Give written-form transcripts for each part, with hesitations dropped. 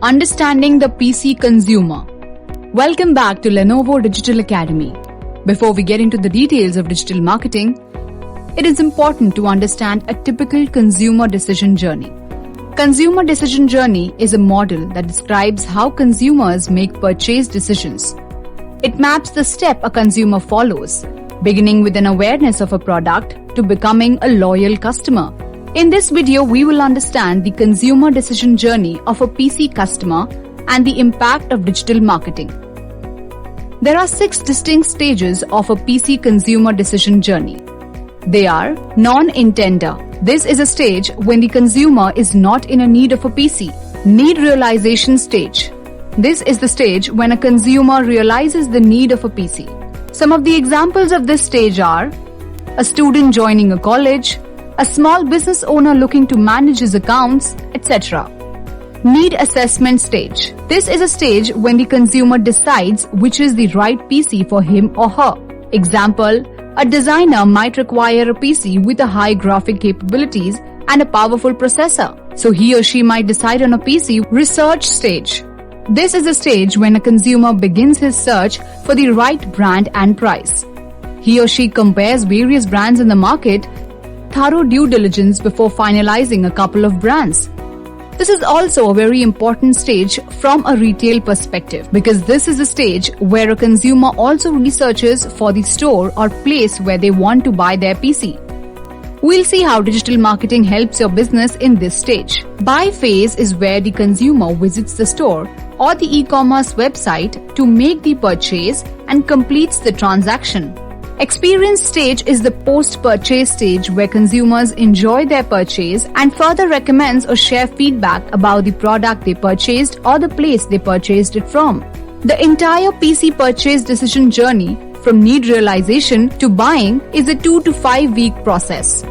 Understanding the PC consumer. Welcome back to Lenovo Digital Academy. Before we get into the details of digital marketing, it is important to understand a typical consumer decision journey. Consumer decision journey is a model that describes how consumers make purchase decisions. It maps the step a consumer follows, beginning with an awareness of a product to becoming a loyal customer. In this video, we will understand the consumer decision journey of a PC customer and the impact of digital marketing. There are 6 distinct stages of a PC consumer decision journey. They are non-intender. This is a stage when the consumer is not in a need of a PC. Need realization stage. This is the stage when a consumer realizes the need of a PC. Some of the examples of this stage are a student joining a college, a small business owner looking to manage his accounts, etc. Need assessment stage. This is a stage when the consumer decides which is the right PC for him or her. Example, a designer might require a PC with a high graphic capabilities and a powerful processor, so he or she might decide on a PC. Research stage. This is a stage when a consumer begins his search for the right brand and price. He or she compares various brands in the market, thorough due diligence before finalizing a couple of brands. This is also a very important stage from a retail perspective because this is a stage where a consumer also researches for the store or place where they want to buy their PC. We'll see how digital marketing helps your business in this stage. Buy phase is where the consumer visits the store or the e-commerce website to make the purchase and completes the transaction. Experience stage is the post-purchase stage where consumers enjoy their purchase and further recommends or share feedback about the product they purchased or the place they purchased it from. The entire PC purchase decision journey from need realization to buying is a 2 to 5 week process.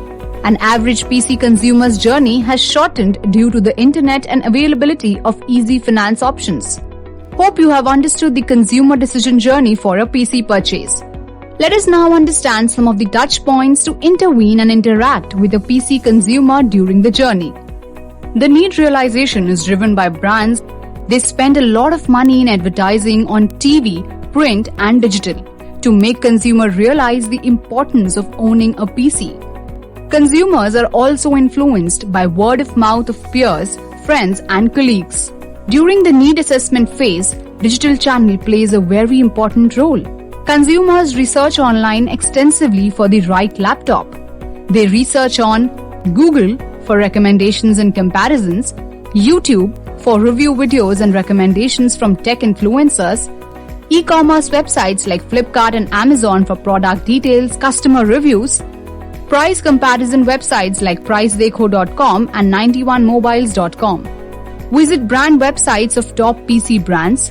An average PC consumer's journey has shortened due to the internet and availability of easy finance options. Hope you have understood the consumer decision journey for a PC purchase. Let us now understand some of the touch points to intervene and interact with a PC consumer during the journey. The need realization is driven by brands. They spend a lot of money in advertising on TV, print and digital to make consumers realize the importance of owning a PC. Consumers are also influenced by word of mouth of peers, friends and colleagues. During the need assessment phase, digital channel plays a very important role. Consumers research online extensively for the right laptop. They research on Google for recommendations and comparisons, YouTube for review videos and recommendations from tech influencers, e-commerce websites like Flipkart and Amazon for product details, customer reviews, price comparison websites like pricedekho.com and 91mobiles.com. Visit brand websites of top PC brands,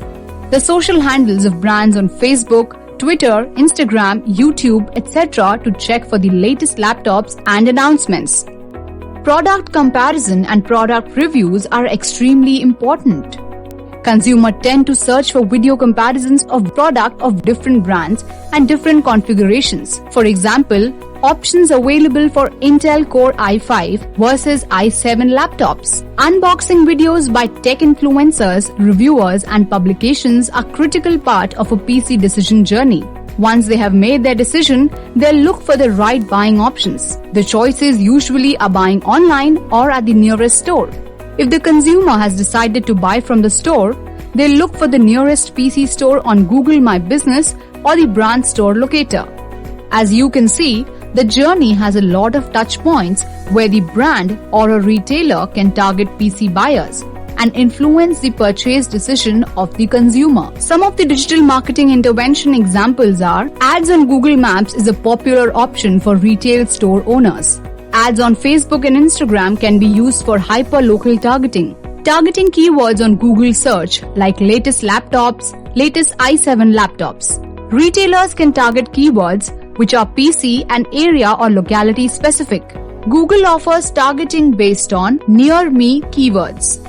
the social handles of brands on Facebook, Twitter, Instagram, YouTube, etc. to check for the latest laptops and announcements. Product comparison and product reviews are extremely important. Consumers tend to search for video comparisons of products of different brands and different configurations. For example, options available for Intel Core i5 versus i7 laptops. Unboxing videos by tech influencers, reviewers and publications are a critical part of a PC decision journey. Once they have made their decision, they'll look for the right buying options. The choices usually are buying online or at the nearest store. If the consumer has decided to buy from the store, they'll look for the nearest PC store on Google My Business or the brand store locator. As you can see, the journey has a lot of touch points where the brand or a retailer can target PC buyers and influence the purchase decision of the consumer. Some of the digital marketing intervention examples are ads on Google Maps is a popular option for retail store owners. Ads on Facebook and Instagram can be used for hyper-local targeting. Targeting keywords on Google search like latest laptops, latest i7 laptops. Retailers can target keywords which are PC and area or locality specific. Google offers targeting based on near me keywords.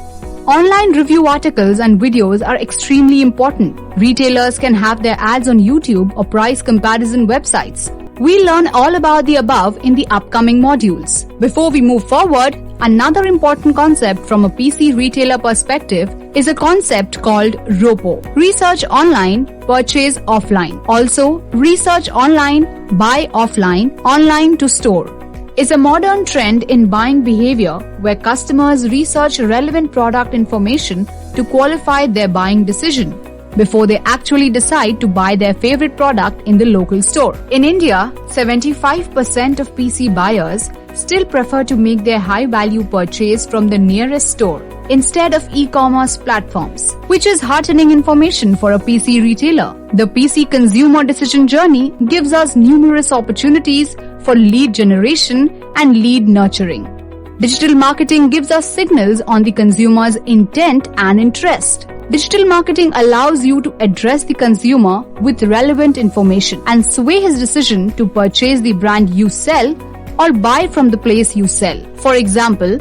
Online review articles and videos are extremely important. Retailers can have their ads on YouTube or price comparison websites. We'll learn all about the above in the upcoming modules. Before we move forward, Another important concept from a PC retailer perspective is a concept called ROPO. Research online, purchase offline. Also, research online, buy offline, online to store. Is a modern trend in buying behavior where customers research relevant product information to qualify their buying decision before they actually decide to buy their favorite product in the local store. In India, 75% of PC buyers still prefer to make their high-value purchase from the nearest store instead of e-commerce platforms, which is heartening information for a PC retailer. The PC consumer decision journey gives us numerous opportunities for lead generation and lead nurturing. Digital marketing gives us signals on the consumer's intent and interest. Digital marketing allows you to address the consumer with relevant information and sway his decision to purchase the brand you sell or buy from the place you sell. For example,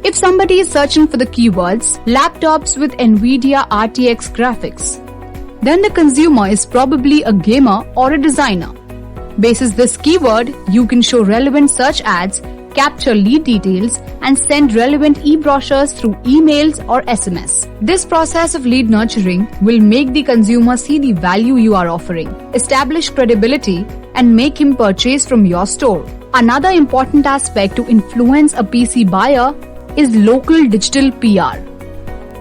if somebody is searching for the keywords laptops with NVIDIA RTX graphics, then the consumer is probably a gamer or a designer. Basis this keyword, you can show relevant search ads, capture lead details, and send relevant e-brochures through emails or SMS. This process of lead nurturing will make the consumer see the value you are offering, establish credibility, and make him purchase from your store. Another important aspect to influence a PC buyer is local digital PR.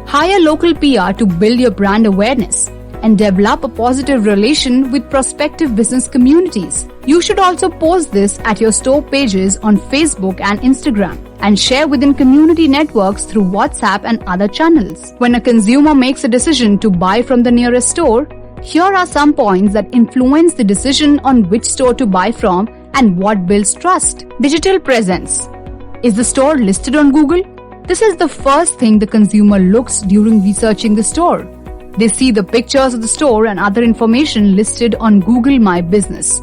Hire local PR to build your brand awareness and develop a positive relation with prospective business communities. You should also post this at your store pages on Facebook and Instagram and share within community networks through WhatsApp and other channels. When a consumer makes a decision to buy from the nearest store, here are some points that influence the decision on which store to buy from and what builds trust. Digital presence. Is the store listed on Google? This is the first thing the consumer looks during researching the store. They see the pictures of the store and other information listed on Google My Business.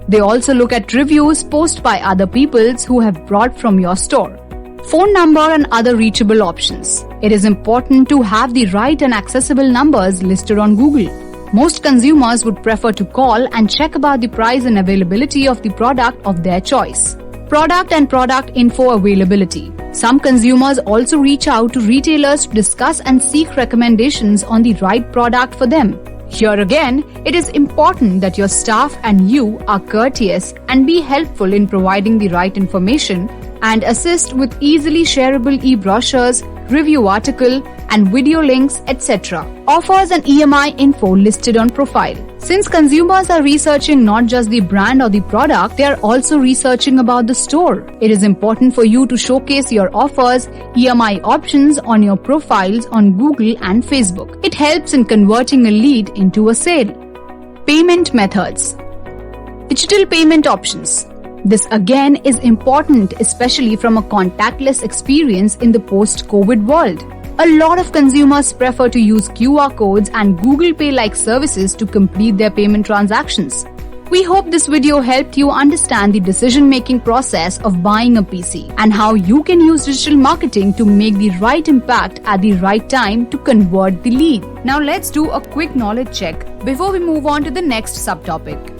They also look at reviews posted by other people who have bought from your store. Phone number and other reachable options. It is important to have the right and accessible numbers listed on Google. Most consumers would prefer to call and check about the price and availability of the product of their choice. Product and product info availability. Some consumers also reach out to retailers to discuss and seek recommendations on the right product for them. Here again, it is important that your staff and you are courteous and be helpful in providing the right information and assist with easily shareable e-brochures, review article, and video links, etc. Offers and EMI info listed on profile. Since consumers are researching not just the brand or the product, they are also researching about the store. It is important for you to showcase your offers, EMI options on your profiles on Google and Facebook. It helps in converting a lead into a sale. Payment methods. Digital payment options. This again is important, especially from a contactless experience in the post-COVID world. A lot of consumers prefer to use QR codes and Google Pay-like services to complete their payment transactions. We hope this video helped you understand the decision-making process of buying a PC and how you can use digital marketing to make the right impact at the right time to convert the lead. Now let's do a quick knowledge check before we move on to the next subtopic.